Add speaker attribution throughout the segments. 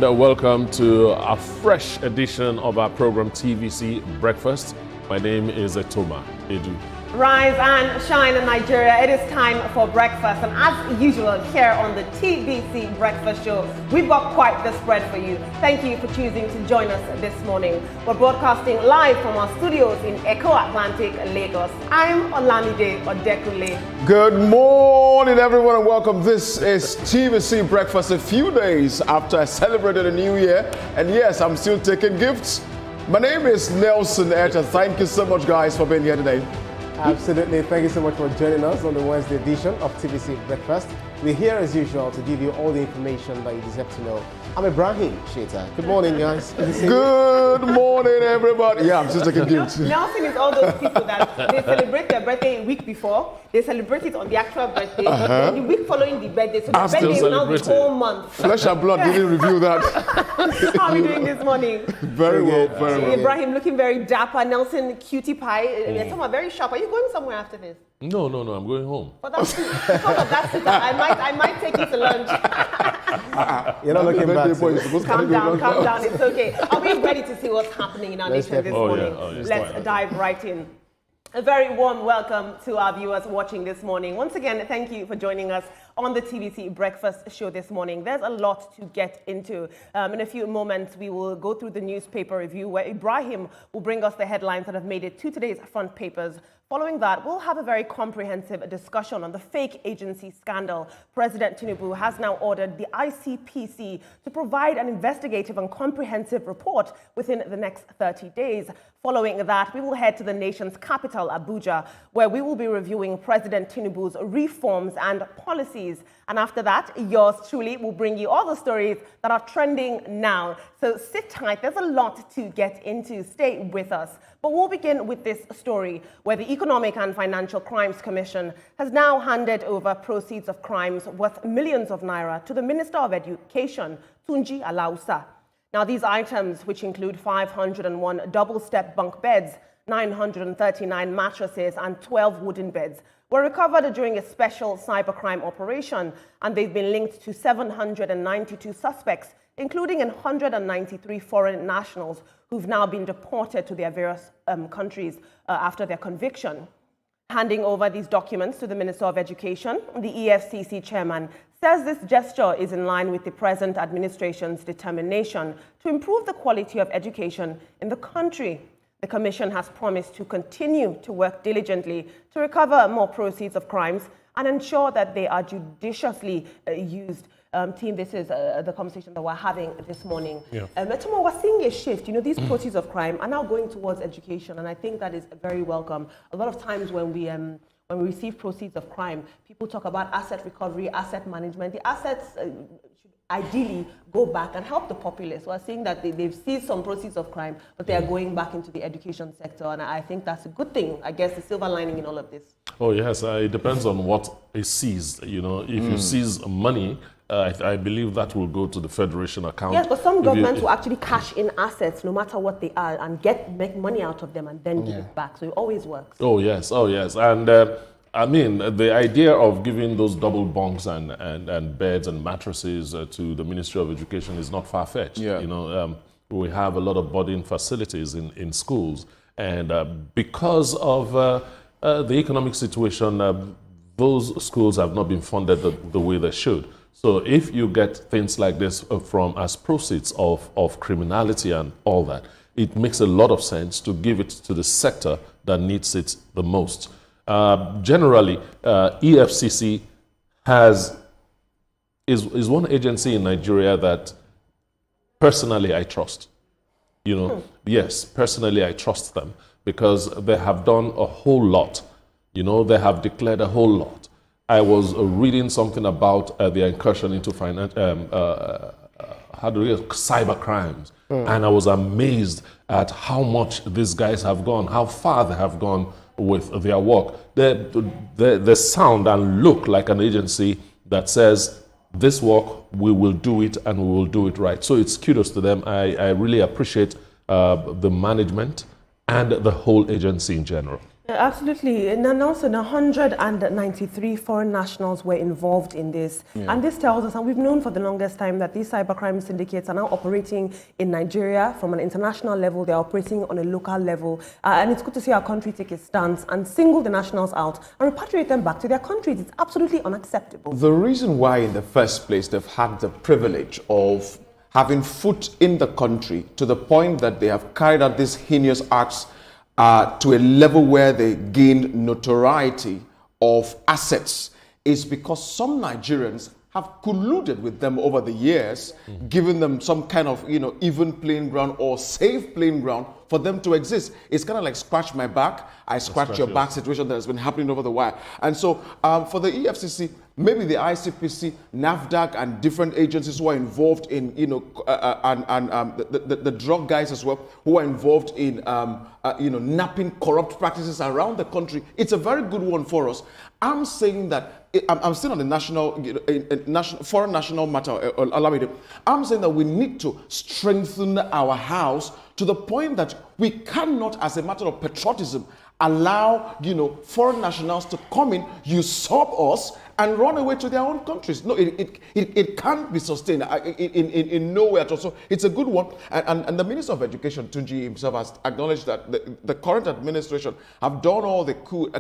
Speaker 1: Welcome to a fresh edition of our program TVC Breakfast. My name is Etoma Edu.
Speaker 2: Rise and shine in Nigeria. It is time for breakfast, and as usual here on the TVC Breakfast Show, we've got quite the spread for you. Thank you for choosing to join us this morning. We're broadcasting live from our studios in Echo Atlantic, Lagos. I'm Olamide Odekule.
Speaker 3: Good morning, everyone, and welcome. This is TVC Breakfast. A few days after I celebrated a new year, and yes, I'm still taking gifts. My name is Nelson Etta. Thank you so much, guys, for being here today.
Speaker 4: Absolutely. Thank you so much for joining us on the Wednesday edition of TVC Breakfast. We're here as usual to give you all the information that you deserve to know. I'm Ibrahim Sheta. Good morning, guys.
Speaker 3: Good morning, everybody. Yeah, I'm just taking gifts.
Speaker 2: Nelson is all those people that they celebrate their birthday a week before. They celebrate it on the actual birthday, but then the week following the birthday. So the birthday is now the whole month.
Speaker 3: Flesh and blood didn't review that.
Speaker 2: How are we doing this morning?
Speaker 3: Very well, very well.
Speaker 2: Ibrahim looking very dapper. Nelson, cutie pie. You're talking very sharp. Are you going somewhere after this?
Speaker 1: No, I'm going home.
Speaker 2: But that's because of that, I might take you to lunch.
Speaker 4: You're not looking back.
Speaker 2: Calm down. It's okay. Are we ready to see what's happening in our nation this morning? Let's dive right in. A very warm welcome to our viewers watching this morning. Once again, thank you for joining us on the TVC Breakfast Show this morning. There's a lot to get into. In a few moments, we will go through the newspaper review where Ibrahim will bring us the headlines that have made it to today's front papers. Following that, we'll have a very comprehensive discussion on the fake agency scandal. President Tinubu has now ordered the ICPC to provide an investigative and comprehensive report within the next 30 days. Following that, we will head to the nation's capital, Abuja, where we will be reviewing President Tinubu's reforms and policies. And after that, yours truly will bring you all the stories that are trending now. So sit tight. There's a lot to get into. Stay with us. But we'll begin with this story where the Economic and Financial Crimes Commission has now handed over proceeds of crimes worth millions of naira to the Minister of Education, Tunji Alausa. Now, these items, which include 501 double-step bunk beds, 939 mattresses, and 12 wooden beds, were recovered during a special cybercrime operation, and they've been linked to 792 suspects, including 193 foreign nationals who've now been deported to their various countries after their conviction. Handing over these documents to the Minister of Education, the EFCC chairman says this gesture is in line with the present administration's determination to improve the quality of education in the country. The Commission has promised to continue to work diligently to recover more proceeds of crimes and ensure that they are judiciously used. Team, this is the conversation that we're having this morning. Tomorrow we're seeing a shift. You know, these proceeds of crime are now going towards education, and I think that is very welcome. A lot of times when we receive proceeds of crime, people talk about asset recovery, asset management. The assets should ideally go back and help the populace. We're seeing that they've seized some proceeds of crime, but they are going back into the education sector, and I think that's a good thing. I guess the silver lining in all of this.
Speaker 1: Oh yes, it depends on what is seized. You know, if you seize money, I believe that will go to the Federation account.
Speaker 2: Yes, but some governments will actually cash in assets, no matter what they are, and make money out of them and then give it back. So it always works. Oh yes. And I mean, the idea of giving those double bunks and beds and mattresses to the Ministry of Education is not far-fetched.
Speaker 3: Yeah.
Speaker 1: You know, we have a lot of boarding facilities in schools, and because of the economic situation, those schools have not been funded the way they should. So if you get things like this from as proceeds of criminality and all that, it makes a lot of sense to give it to the sector that needs it the most. Generally, EFCC is one agency in Nigeria that personally I trust. You know, yes, personally I trust them because they have done a whole lot. You know, they have declared a whole lot. I was reading something about their incursion into cyber crimes, and I was amazed at how much these guys have gone, how far they have gone with their work. They sound and look like an agency that says, this work, we will do it and we will do it right. So it's kudos to them. I really appreciate the management and the whole agency in general.
Speaker 2: Absolutely. And also 193 foreign nationals were involved in this. Yeah. And this tells us, and we've known for the longest time, that these cybercrime syndicates are now operating in Nigeria from an international level. They're operating on a local level. And it's good to see our country take a stance and single the nationals out and repatriate them back to their countries. It's absolutely unacceptable.
Speaker 3: The reason why in the first place they've had the privilege of having foot in the country to the point that they have carried out these heinous acts to a level where they gained notoriety of assets is because some Nigerians have colluded with them over the years, giving them some kind of, even playing ground or safe playing ground for them to exist. It's kind of like scratch my back, I scratch your back situation that has been happening over the wire. And so for the EFCC, maybe the ICPC, NAFDAC, and different agencies who are involved in, the drug guys as well, who are involved in, napping corrupt practices around the country. It's a very good one for us. I'm saying that, I'm still on the foreign national matter, I'm saying that we need to strengthen our house to the point that we cannot, as a matter of patriotism, allow, foreign nationals to come in, usurp us, and run away to their own countries. No, it can't be sustained in no way at all. So it's a good one. And the Minister of Education, Tunji himself, has acknowledged that the current administration have done all they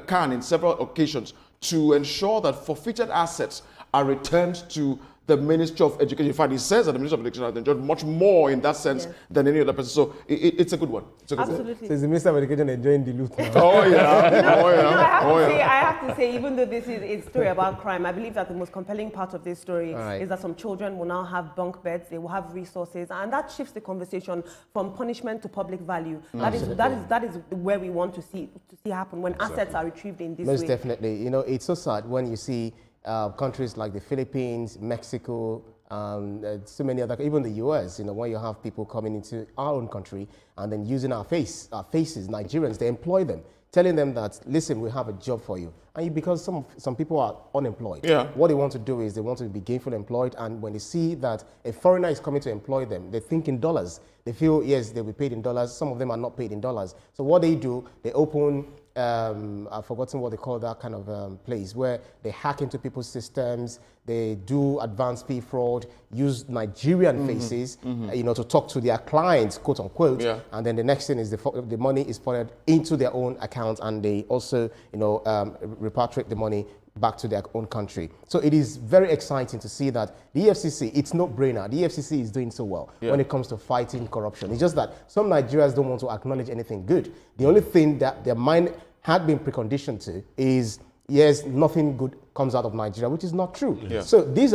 Speaker 3: can in several occasions to ensure that forfeited assets are returned to the Ministry of Education. In fact, he says that the Ministry of Education has enjoyed much more in that sense than any other person. So it's a good one. It's a good
Speaker 2: Absolutely.
Speaker 4: So is the Minister of Education enjoying the loot now?
Speaker 3: Oh, yeah.
Speaker 2: I have to say, even though this is a story about crime, I believe that the most compelling part of this story is that some children will now have bunk beds, they will have resources, and that shifts the conversation from punishment to public value. That is where we want to see happen when assets are retrieved in this way.
Speaker 4: Most definitely. It's so sad when you see countries like the Philippines, Mexico, so many other, even the US, when you have people coming into our own country and then using our faces, Nigerians, they employ them, telling them that, listen, we have a job for you. And because some people are unemployed, what they want to do is they want to be gainfully employed, and when they see that a foreigner is coming to employ them, they think in dollars. They feel, yes, they'll be paid in dollars. Some of them are not paid in dollars. So what they do, they open I've forgotten what they call that kind of place where they hack into people's systems, they do advanced fee fraud, use Nigerian faces, to talk to their clients, quote unquote, and then the next thing is the money is poured into their own account, and they also, repatriate the money back to their own country. So it is very exciting to see that the EFCC, it's no brainer. The EFCC is doing so well when it comes to fighting corruption. It's just that some Nigerians don't want to acknowledge anything good. The only thing that their mind had been preconditioned to is, yes, nothing good comes out of Nigeria, which is not true. So this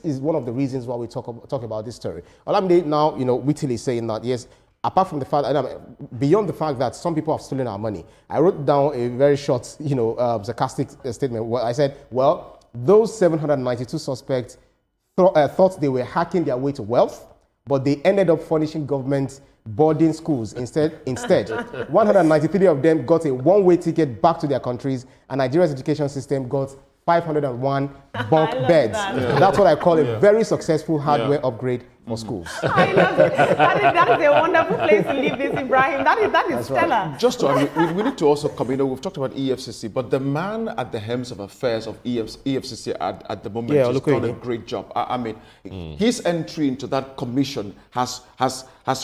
Speaker 4: is one of the reasons why we talk about this story. Olamide now, wittily saying that, yes, apart from the fact, beyond the fact that some people have stolen our money, I wrote down a very short, sarcastic statement where I said, well, those 792 suspects thought they were hacking their way to wealth, but they ended up furnishing government boarding schools instead. 193 of them got a one-way ticket back to their countries, and Nigeria's education system got 501 bunk beds. That's what I call a very successful hardware upgrade for schools.
Speaker 2: I love it. That is a wonderful place to leave this, Ibrahim. That is stellar.
Speaker 3: Right. Just to, we need to also come, we've talked about EFCC, but the man at the helms of affairs of EFCC at the moment has done a great job. His entry into that commission has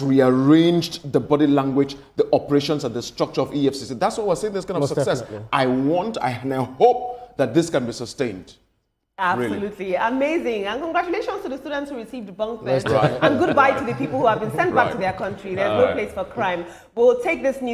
Speaker 3: rearranged the body language, the operations, and the structure of EFCC. That's what we're saying, this kind of success. Definitely. I hope that this can be sustained.
Speaker 2: Absolutely. Really. Amazing. And congratulations to the students who received bunk beds. And goodbye to the people who have been sent back to their country. There's no place for crime. We'll take this news.